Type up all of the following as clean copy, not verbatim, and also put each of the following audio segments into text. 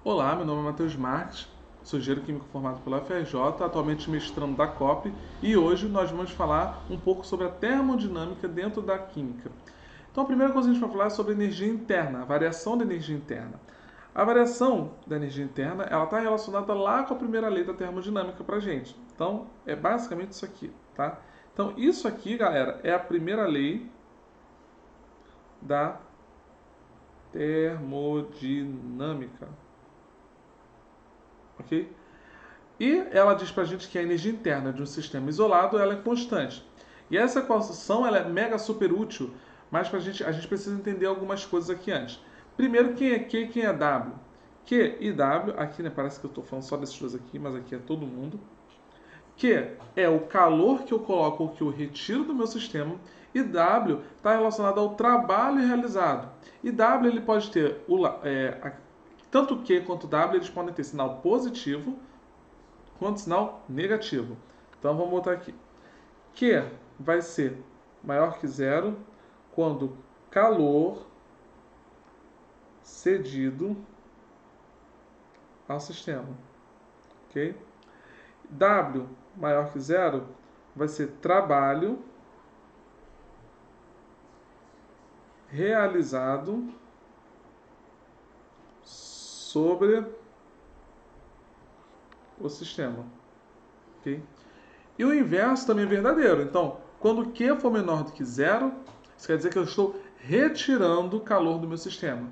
Olá, meu nome é Matheus Marques, sou engenheiro químico formado pela FRJ, atualmente mestrando da COP, e hoje nós vamos falar um pouco sobre a termodinâmica dentro da química. Então, a primeira coisa que a gente vai falar é sobre energia interna, a variação da energia interna. A variação da energia interna ela está relacionada lá com a primeira lei da termodinâmica para a gente. Então, é basicamente isso aqui, tá? Então, isso aqui, galera, é a primeira lei da termodinâmica, ok? E ela diz para a gente que a energia interna de um sistema isolado ela é constante. E essa equação ela é mega super útil, mas a gente precisa entender algumas coisas aqui antes. Primeiro, quem é Q e quem é W? Q e W, aqui né, parece que eu estou falando só desses dois aqui, mas aqui é todo mundo. Q é o calor que eu coloco ou que eu retiro do meu sistema, e W está relacionado ao trabalho realizado. E W ele pode ter, tanto Q quanto W eles podem ter sinal positivo, quanto sinal negativo. Então vamos botar aqui. Q vai ser maior que zero quando calor cedido ao sistema. Ok? W maior que zero vai ser trabalho realizado sobre o sistema. Ok? E o inverso também é verdadeiro. Então, quando Q for menor do que zero, isso quer dizer que eu estou retirando calor do meu sistema.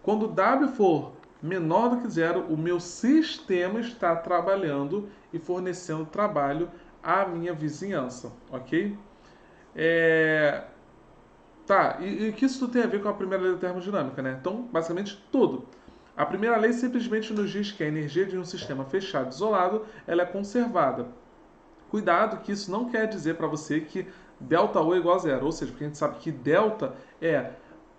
Quando W for menor do que zero, o meu sistema está trabalhando e fornecendo trabalho à minha vizinhança, ok? Tá, e o que isso tem a ver com a primeira lei da termodinâmica, né? Então, basicamente tudo. A primeira lei simplesmente nos diz que a energia de um sistema fechado, isolado, ela é conservada. Cuidado que isso não quer dizer para você que ΔU é igual a zero, ou seja, porque a gente sabe que delta é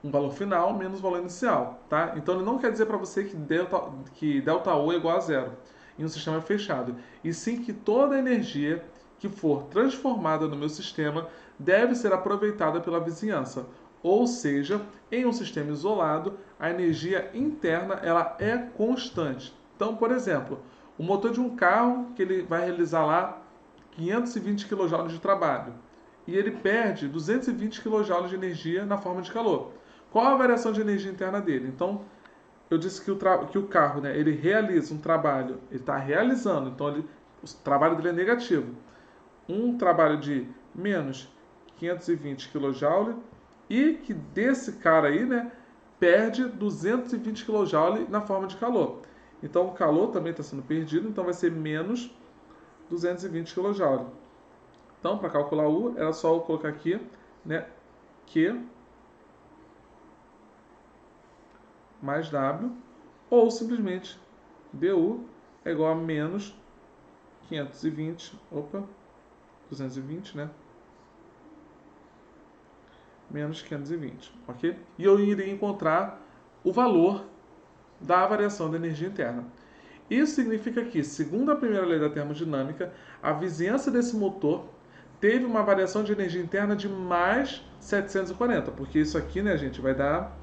um valor final menos o valor inicial, tá? Então ele não quer dizer para você que ΔU é igual a zero em um sistema fechado, e sim que toda a energia que for transformada no meu sistema deve ser aproveitada pela vizinhança. Ou seja, em um sistema isolado, a energia interna ela é constante. Então, por exemplo, o motor de um carro que ele vai realizar lá 520 kJ de trabalho e ele perde 220 kJ de energia na forma de calor. Qual a variação de energia interna dele? Então, eu disse que o carro né, ele realiza um trabalho, ele está realizando, então o trabalho dele é negativo. Um trabalho de menos 520 kJ e que desse cara aí né, perde 220 kJ na forma de calor. Então o calor também está sendo perdido, então vai ser menos 220 kJ. Então, para calcular U, era só eu colocar aqui, né, Q mais W, ou simplesmente DU é igual a menos 220, né, menos 520, ok? E eu iria encontrar o valor da variação da energia interna. Isso significa que, segundo a primeira lei da termodinâmica, a vizinhança desse motor teve uma variação de energia interna de mais 740, porque isso aqui, né, gente, vai dar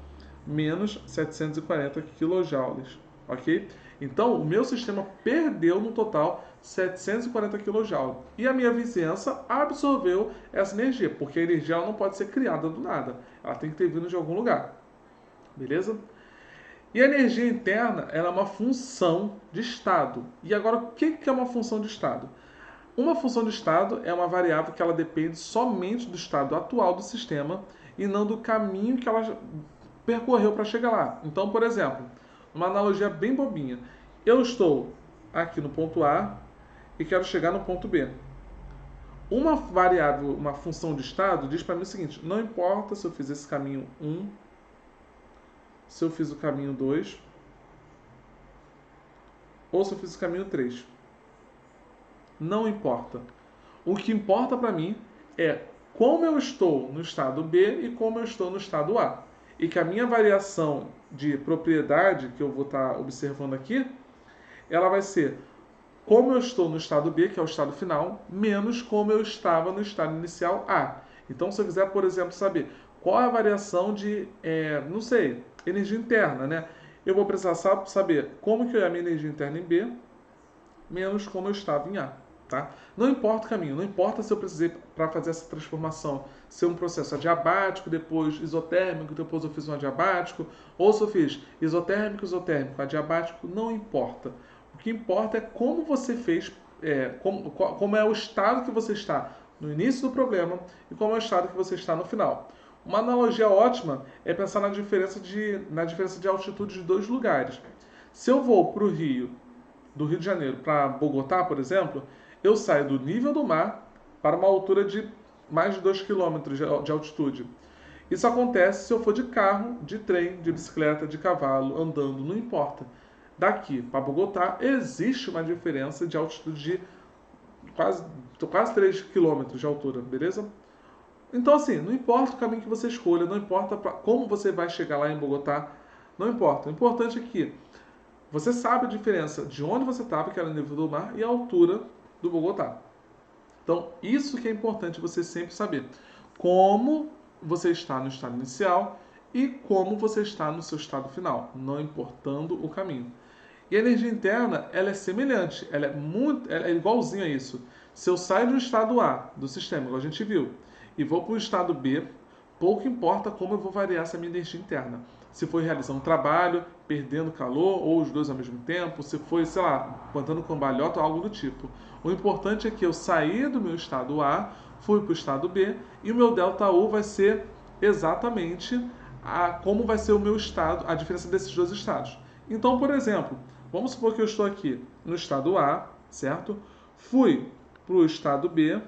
menos 740 kJ, ok? Então, o meu sistema perdeu no total 740 kJ. E a minha vizinhança absorveu essa energia, porque a energia ela não pode ser criada do nada. Ela tem que ter vindo de algum lugar. Beleza? E a energia interna ela é uma função de estado. E agora, o que é uma função de estado? Uma função de estado é uma variável que ela depende somente do estado atual do sistema e não do caminho que ela percorreu para chegar lá. Então, por exemplo, uma analogia bem bobinha. Eu estou aqui no ponto A e quero chegar no ponto B. Uma variável, uma função de estado, diz para mim o seguinte: não importa se eu fiz esse caminho 1, se eu fiz o caminho 2 ou se eu fiz o caminho 3. Não importa. O que importa para mim é como eu estou no estado B e como eu estou no estado A. E que a minha variação de propriedade que eu vou estar observando aqui, ela vai ser como eu estou no estado B, que é o estado final, menos como eu estava no estado inicial A. Então, se eu quiser, por exemplo, saber qual é a variação de, não sei, energia interna, né? eu vou precisar saber como que é a minha energia interna em B, menos como eu estava em A. Tá? Não importa o caminho, não importa se eu precisei para fazer essa transformação ser um processo adiabático, depois isotérmico, depois eu fiz um adiabático, ou se eu fiz isotérmico, isotérmico, adiabático, não importa. O que importa é como você fez, como é o estado que você está no início do problema e como é o estado que você está no final. Uma analogia ótima é pensar na diferença de altitude de dois lugares. Se eu vou para o Rio, do Rio de Janeiro para Bogotá, por exemplo, eu saio do nível do mar para uma altura de mais de 2 quilômetros de altitude. Isso acontece se eu for de carro, de trem, de bicicleta, de cavalo, andando, não importa. Daqui para Bogotá existe uma diferença de altitude de quase 3 quilômetros de altura, beleza? Então, assim, não importa o caminho que você escolha, não importa como você vai chegar lá em Bogotá, não importa. O importante é que você sabe a diferença de onde você estava, que era o nível do mar, e a altura do Bogotá. Então, isso que é importante você sempre saber. Como você está no estado inicial e como você está no seu estado final, não importando o caminho. E a energia interna, ela é semelhante, ela é igualzinha a isso. Se eu saio do estado A do sistema, igual a gente viu, e vou para o estado B, pouco importa como eu vou variar essa minha energia interna. Se foi realizando um trabalho, perdendo calor, ou os dois ao mesmo tempo, se foi, sei lá, plantando cambalhota ou algo do tipo. O importante é que eu saí do meu estado A, fui para o estado B, e o meu ΔU vai ser exatamente como vai ser o meu estado, a diferença desses dois estados. Então, por exemplo, vamos supor que eu estou aqui no estado A, certo? Fui para o estado B,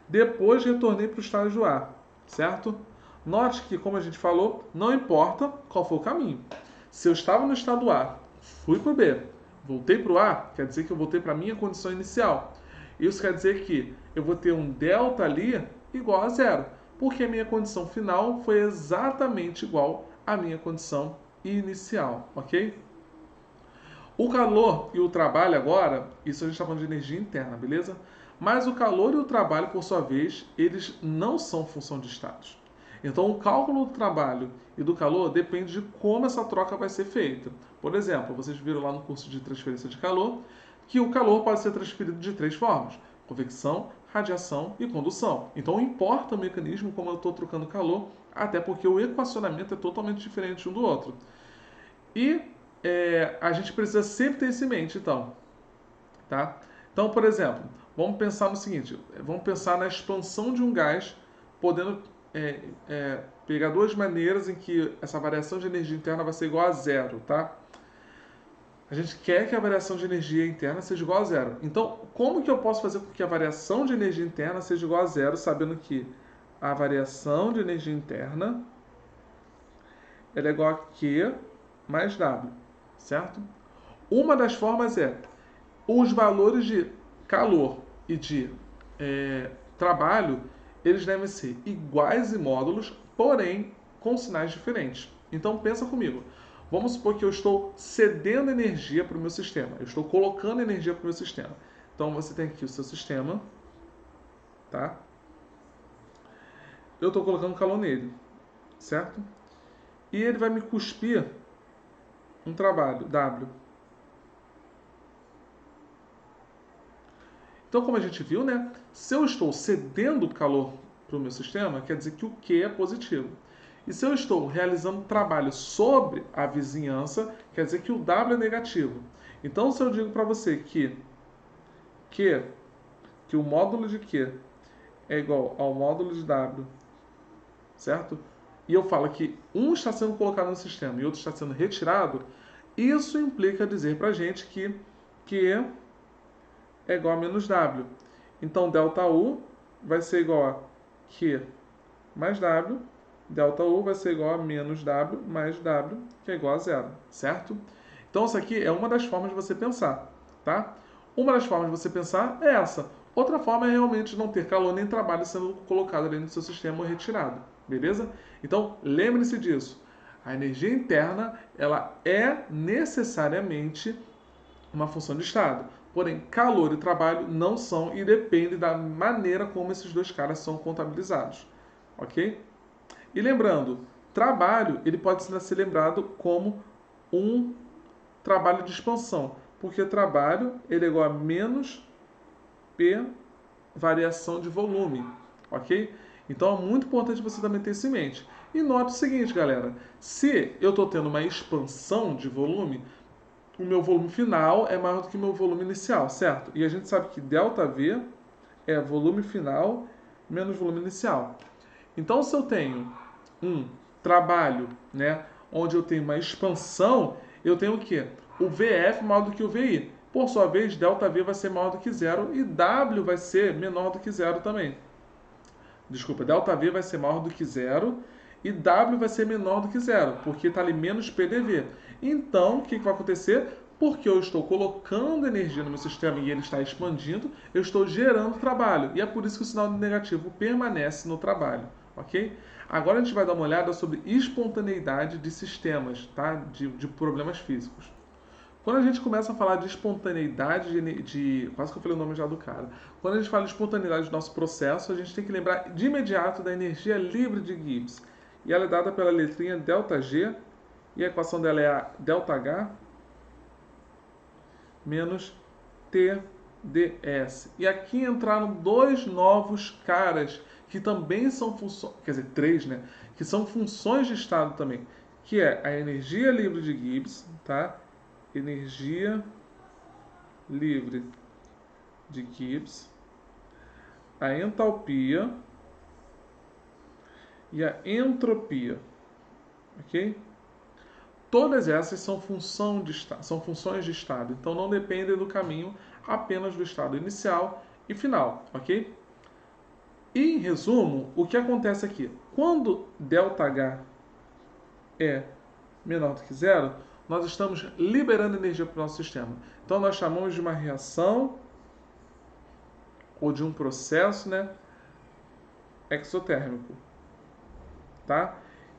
depois retornei para o estágio A, certo? Note que, como a gente falou, não importa qual for o caminho. Se eu estava no estado A, fui para o B, voltei para o A, quer dizer que eu voltei para a minha condição inicial. Isso quer dizer que eu vou ter um delta ali igual a zero, porque a minha condição final foi exatamente igual à minha condição inicial, ok? O calor e o trabalho agora, isso a gente está falando de energia interna, beleza? Mas o calor e o trabalho, por sua vez, eles não são função de estados. Então, o cálculo do trabalho e do calor depende de como essa troca vai ser feita. Por exemplo, vocês viram lá no curso de transferência de calor que o calor pode ser transferido de três formas: convecção, radiação e condução. Então, importa o mecanismo como eu estou trocando calor, até porque o equacionamento é totalmente diferente um do outro. E a gente precisa sempre ter isso em mente, então. Tá? Então, por exemplo, vamos pensar no seguinte: vamos pensar na expansão de um gás, podendo pegar duas maneiras em que essa variação de energia interna vai ser igual a zero. Tá? A gente quer que a variação de energia interna seja igual a zero. Então, como que eu posso fazer com que a variação de energia interna seja igual a zero, sabendo que a variação de energia interna ela é igual a Q mais W, certo? Uma das formas é os valores de calor e de trabalho, eles devem ser iguais em módulos, porém com sinais diferentes. Então pensa comigo. Vamos supor que eu estou cedendo energia para o meu sistema. Eu estou colocando energia para o meu sistema. Então você tem aqui o seu sistema, tá? Eu estou colocando calor nele, certo? E ele vai me cuspir um trabalho, W. Então, como a gente viu, né? Se eu estou cedendo calor para o meu sistema, quer dizer que o Q é positivo. E se eu estou realizando trabalho sobre a vizinhança, quer dizer que o W é negativo. Então, se eu digo para você que o módulo de Q é igual ao módulo de W, certo? E eu falo que um está sendo colocado no sistema e outro está sendo retirado, isso implica dizer para a gente que Q é igual a menos W. Então, ΔU vai ser igual a Q mais W. ΔU vai ser igual a menos W mais W, que é igual a zero, certo? Então, isso aqui é uma das formas de você pensar, tá? Uma das formas de você pensar é essa. Outra forma é realmente não ter calor nem trabalho sendo colocado ali no seu sistema ou retirado, beleza? Então, lembre-se disso. A energia interna, ela é necessariamente uma função de estado. Porém, calor e trabalho não são e depende da maneira como esses dois caras são contabilizados, ok? E lembrando, trabalho ele pode ser lembrado como um trabalho de expansão, porque trabalho ele é igual a menos P variação de volume, ok? Então é muito importante você também ter isso em mente. E note o seguinte, galera, se eu estou tendo uma expansão de volume, o meu volume final é maior do que o meu volume inicial, certo? E a gente sabe que ΔV é volume final menos volume inicial. Então, se eu tenho um trabalho, né, onde eu tenho uma expansão, eu tenho o quê? O VF maior do que o VI. Por sua vez, ΔV vai ser maior do que zero e W vai ser menor do que zero também. Desculpa, ΔV vai ser maior do que zero e W vai ser menor do que zero, porque está ali menos PDV. Então, o que vai acontecer? Porque eu estou colocando energia no meu sistema e ele está expandindo, eu estou gerando trabalho. E é por isso que o sinal negativo permanece no trabalho, ok? Agora a gente vai dar uma olhada sobre espontaneidade de sistemas, tá? De problemas físicos. Quando a gente começa a falar de espontaneidade quase que eu falei o nome já do cara. Quando a gente fala de espontaneidade do nosso processo, a gente tem que lembrar de imediato da energia livre de Gibbs. E ela é dada pela letrinha ΔG, e a equação dela é a ΔH menos TdS. E aqui entraram dois novos caras que também são funções, quer dizer, três, né? Que são funções de estado também, que é a energia livre de Gibbs, tá? Energia livre de Gibbs, a entalpia e a entropia, ok? Todas essas são funções de estado, então não dependem do caminho apenas do estado inicial e final, ok? E, em resumo, o que acontece aqui? Quando ΔH é menor do que zero, nós estamos liberando energia para o nosso sistema. Então, nós chamamos de uma reação ou de um processo, né, exotérmico. Tá?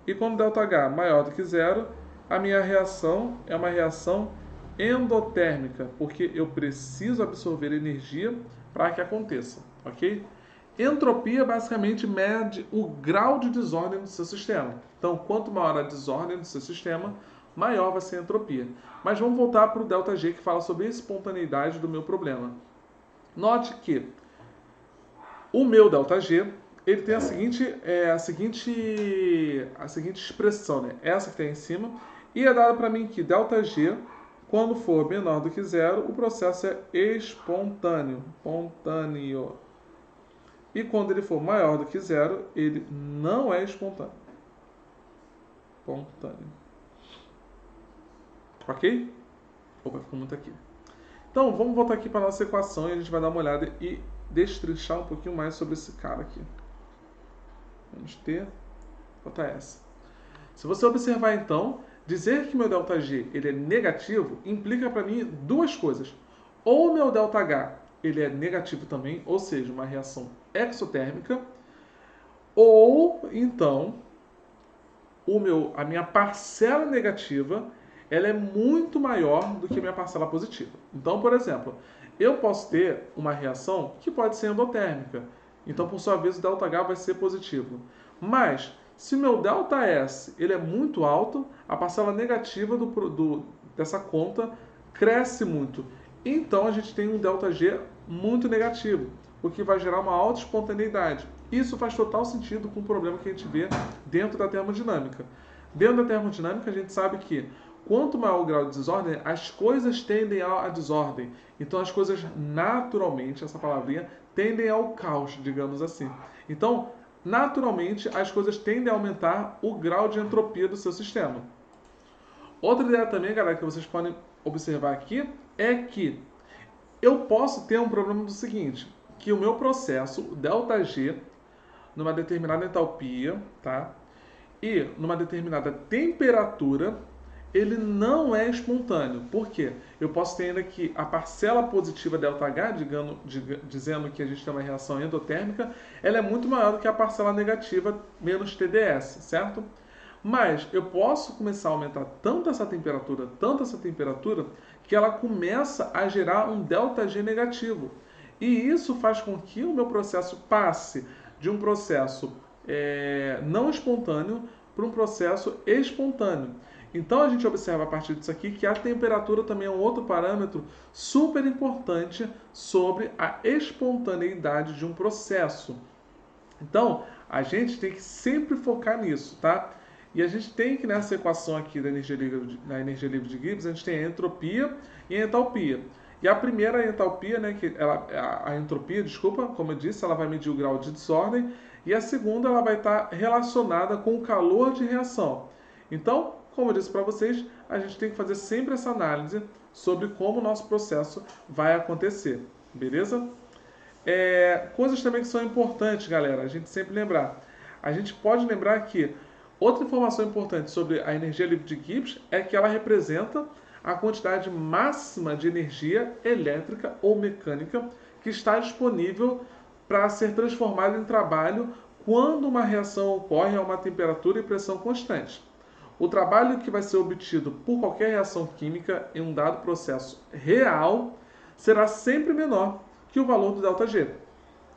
E quando ΔH maior do que zero, a minha reação é uma reação endotérmica, porque eu preciso absorver energia para que aconteça, ok? Entropia basicamente mede o grau de desordem do seu sistema. Então, quanto maior a desordem do seu sistema, maior vai ser a entropia. Mas vamos voltar para o ΔG, que fala sobre a espontaneidade do meu problema. Note que o meu ΔG ele tem a seguinte expressão, né? Essa que tem em cima, e é dada para mim que ΔG, quando for menor do que zero, o processo é espontâneo. E quando ele for maior do que zero, ele não é espontâneo. Ok? Opa, ficou muito aqui. Então, vamos voltar aqui para a nossa equação e a gente vai dar uma olhada e destrinchar um pouquinho mais sobre esse cara aqui. Vamos ter ΔS. Se você observar, então, dizer que meu ΔG ele é negativo implica para mim duas coisas. Ou meu ΔH ele é negativo também, ou seja, uma reação exotérmica, ou então a minha parcela negativa ela é muito maior do que a minha parcela positiva. Então, por exemplo, eu posso ter uma reação que pode ser endotérmica. Então, por sua vez, o ΔH vai ser positivo. Mas, se o meu ΔS ele é muito alto, a parcela negativa dessa conta cresce muito. Então, a gente tem um ΔG muito negativo, o que vai gerar uma alta espontaneidade. Isso faz total sentido com o problema que a gente vê dentro da termodinâmica. Dentro da termodinâmica, a gente sabe que quanto maior o grau de desordem, as coisas tendem à desordem. Então, as coisas naturalmente, essa palavrinha, tendem ao caos, digamos assim. Então, naturalmente, as coisas tendem a aumentar o grau de entropia do seu sistema. Outra ideia também, galera, que vocês podem observar aqui, é que eu posso ter um problema do seguinte, que o meu processo, o ΔG, numa determinada entalpia, tá? E numa determinada temperatura, ele não é espontâneo. Por quê? Eu posso ter ainda que a parcela positiva ΔH, dizendo que a gente tem uma reação endotérmica, ela é muito maior do que a parcela negativa menos TdS, certo? Mas eu posso começar a aumentar tanto essa temperatura, que ela começa a gerar um ΔG negativo. E isso faz com que o meu processo passe de um processo não espontâneo para um processo espontâneo. Então a gente observa a partir disso aqui que a temperatura também é um outro parâmetro super importante sobre a espontaneidade de um processo. Então, a gente tem que sempre focar nisso, tá? E a gente tem que, nessa equação aqui da na energia livre de Gibbs, a gente tem a entropia e a entalpia. E a primeira, a entalpia, né, a entropia, desculpa, como eu disse, ela vai medir o grau de desordem, e a segunda, ela vai estar relacionada com o calor de reação. Então, como eu disse para vocês, a gente tem que fazer sempre essa análise sobre como o nosso processo vai acontecer, beleza? Coisas também que são importantes, galera, a gente sempre lembrar. A gente pode lembrar que outra informação importante sobre a energia livre de Gibbs é que ela representa a quantidade máxima de energia elétrica ou mecânica que está disponível para ser transformada em trabalho quando uma reação ocorre a uma temperatura e pressão constante. O trabalho que vai ser obtido por qualquer reação química em um dado processo real será sempre menor que o valor do ΔG.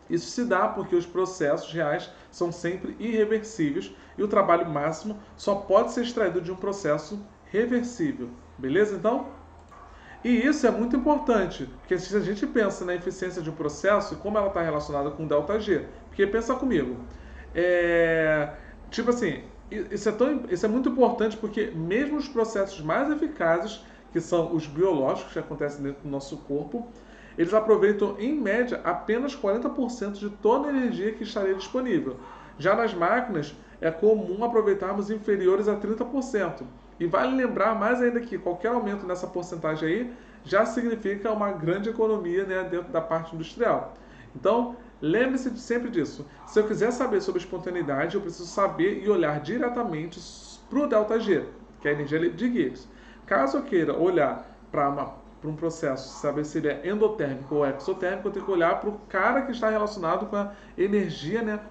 Isso se dá porque os processos reais são sempre irreversíveis e o trabalho máximo só pode ser extraído de um processo reversível. Beleza, então? E isso é muito importante, porque se a gente pensa na eficiência de um processo e como ela está relacionada com ΔG, porque pensa comigo, tipo assim, isso é muito importante porque mesmo os processos mais eficazes, que são os biológicos que acontecem dentro do nosso corpo, eles aproveitam, em média, apenas 40% de toda a energia que estaria disponível. Já nas máquinas, é comum aproveitarmos inferiores a 30%. E vale lembrar mais ainda que qualquer aumento nessa porcentagem aí já significa uma grande economia, né, dentro da parte industrial. Então, lembre-se sempre disso. Se eu quiser saber sobre espontaneidade, eu preciso saber e olhar diretamente para o ΔG, que é a energia livre de Gibbs. Caso eu queira olhar para um processo, saber se ele é endotérmico ou exotérmico, eu tenho que olhar para o cara que está relacionado com a energia, né,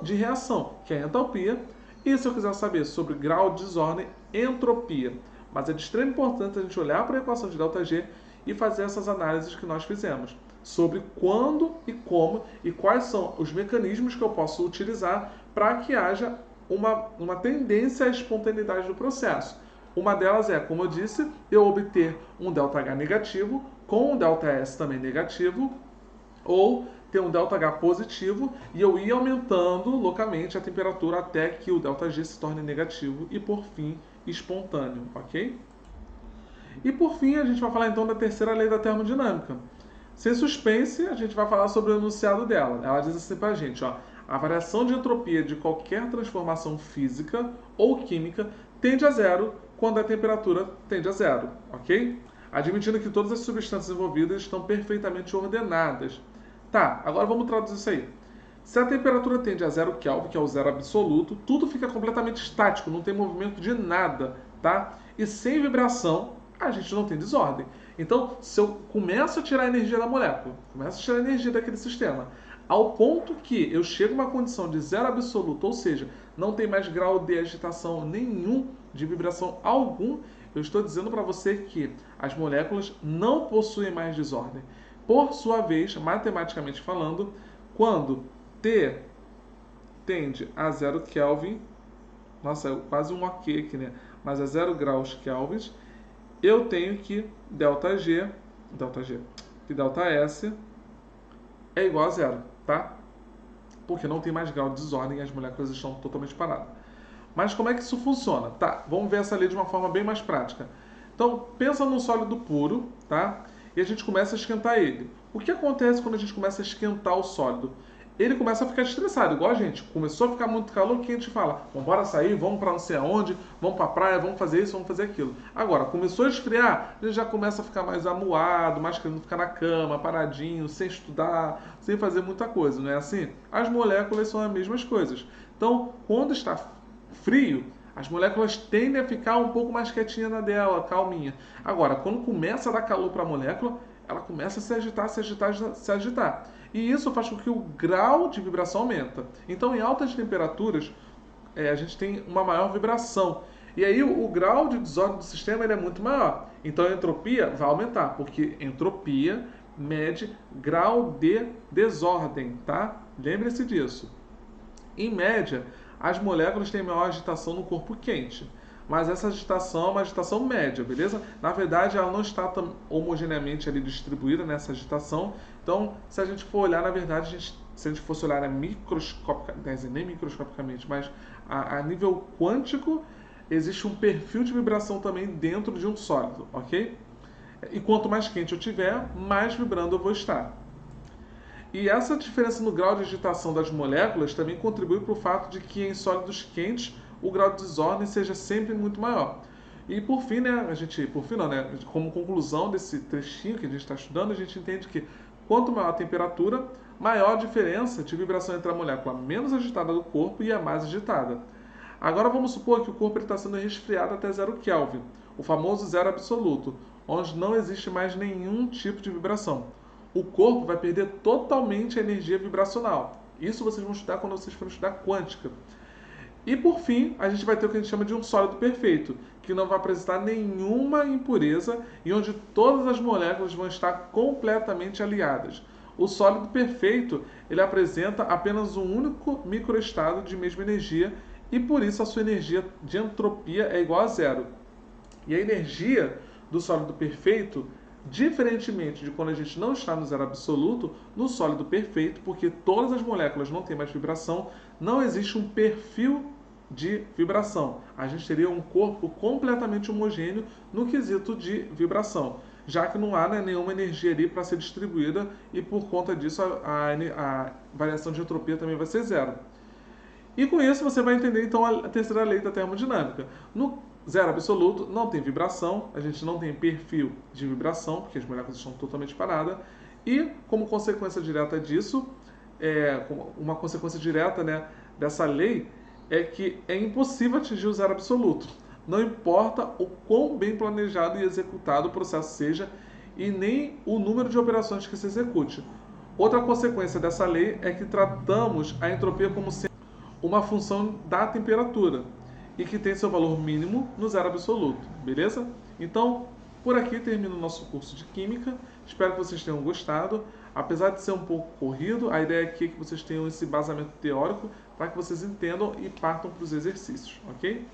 de reação, que é a entalpia. E se eu quiser saber sobre grau de desordem, entropia. Mas é de extrema importância a gente olhar para a equação de ΔG e fazer essas análises que nós fizemos sobre quando e como e quais são os mecanismos que eu posso utilizar para que haja uma tendência à espontaneidade do processo. Uma delas é, como eu disse, eu obter um ΔH negativo com um ΔS também negativo, ou ter um ΔH positivo e eu ir aumentando loucamente a temperatura até que o ΔG se torne negativo e, por fim, espontâneo, ok? E, por fim, a gente vai falar então da terceira lei da termodinâmica. Sem suspense, a gente vai falar sobre o enunciado dela. Ela diz assim pra gente, ó, a variação de entropia de qualquer transformação física ou química tende a zero quando a temperatura tende a zero, ok? Admitindo que todas as substâncias envolvidas estão perfeitamente ordenadas. Tá, agora vamos traduzir isso aí. Se a temperatura tende a 0 Kelvin, que é o zero absoluto, tudo fica completamente estático, não tem movimento de nada, tá? E sem vibração, a gente não tem desordem. Então, se eu começo a tirar a energia da molécula, começo a tirar a energia daquele sistema, ao ponto que eu chego a uma condição de zero absoluto, ou seja, não tem mais grau de agitação nenhum, de vibração algum, eu estou dizendo para você que as moléculas não possuem mais desordem. Por sua vez, matematicamente falando, quando T tende a 0 Kelvin, nossa, é quase um ok aqui, né? Mas a 0 graus Kelvin, eu tenho que ΔG, que ΔS é igual a zero, tá? Porque não tem mais grau de desordem e as moléculas estão totalmente paradas. Mas como é que isso funciona? Tá, vamos ver essa lei de uma forma bem mais prática. Então, pensa num sólido puro, tá? E a gente começa a esquentar ele. O que acontece quando a gente começa a esquentar o sólido? Ele começa a ficar estressado, igual a gente. Começou a ficar muito calor, que a gente fala, vamos embora sair, vamos para não sei aonde, vamos para a praia, vamos fazer isso, vamos fazer aquilo. Agora, começou a esfriar, ele já começa a ficar mais amuado, mais querendo ficar na cama, paradinho, sem estudar, sem fazer muita coisa, não é assim? As moléculas são as mesmas coisas. Então, quando está frio, as moléculas tendem a ficar um pouco mais quietinha na dela, calminha. Agora, quando começa a dar calor para a molécula, ela começa a se agitar, se agitar, se agitar. E isso faz com que o grau de vibração aumenta. Então, em altas temperaturas, a gente tem uma maior vibração. E aí, o grau de desordem do sistema ele é muito maior. Então, a entropia vai aumentar, porque entropia mede grau de desordem, tá? Lembre-se disso. Em média, as moléculas têm maior agitação no corpo quente. mas essa agitação é uma agitação média, beleza? Na verdade, ela não está tão homogeneamente ali distribuída nessa agitação. Então, se a gente for olhar, na verdade, se a gente fosse olhar microscopicamente, nem microscopicamente, mas a nível quântico, existe um perfil de vibração também dentro de um sólido, ok? E quanto mais quente eu tiver, mais vibrando eu vou estar. E essa diferença no grau de agitação das moléculas também contribui para o fato de que em sólidos quentes o grau de desordem seja sempre muito maior. E por fim, né, como conclusão desse trechinho que a gente está estudando, a gente entende que quanto maior a temperatura, maior a diferença de vibração entre a molécula menos agitada do corpo e a mais agitada. Agora vamos supor que o corpo está sendo resfriado até 0 Kelvin, o famoso zero absoluto, onde não existe mais nenhum tipo de vibração. O corpo vai perder totalmente a energia vibracional. Isso vocês vão estudar quando vocês forem estudar quântica. E por fim, a gente vai ter o que a gente chama de um sólido perfeito, que não vai apresentar nenhuma impureza e onde todas as moléculas vão estar completamente aliadas. O sólido perfeito, ele apresenta apenas um único microestado de mesma energia e por isso a sua energia de entropia é igual a zero. E a energia do sólido perfeito, diferentemente de quando a gente não está no zero absoluto, no sólido perfeito, porque todas as moléculas não têm mais vibração, não existe um perfil de vibração. A gente teria um corpo completamente homogêneo no quesito de vibração, já que não há, né, nenhuma energia ali para ser distribuída e por conta disso a variação de entropia também vai ser zero. E com isso você vai entender então a terceira lei da termodinâmica. No zero absoluto não tem vibração, a gente não tem perfil de vibração, porque as moléculas estão totalmente paradas, e como consequência direta disso, uma consequência direta, né, dessa lei é que é impossível atingir o zero absoluto. Não importa o quão bem planejado e executado o processo seja e nem o número de operações que se execute. Outra consequência dessa lei é que tratamos a entropia como sendo uma função da temperatura e que tem seu valor mínimo no zero absoluto, beleza? Então, por aqui termina o nosso curso de Química. Espero que vocês tenham gostado. Apesar de ser um pouco corrido, a ideia aqui é que vocês tenham esse embasamento teórico para que vocês entendam e partam para os exercícios, ok?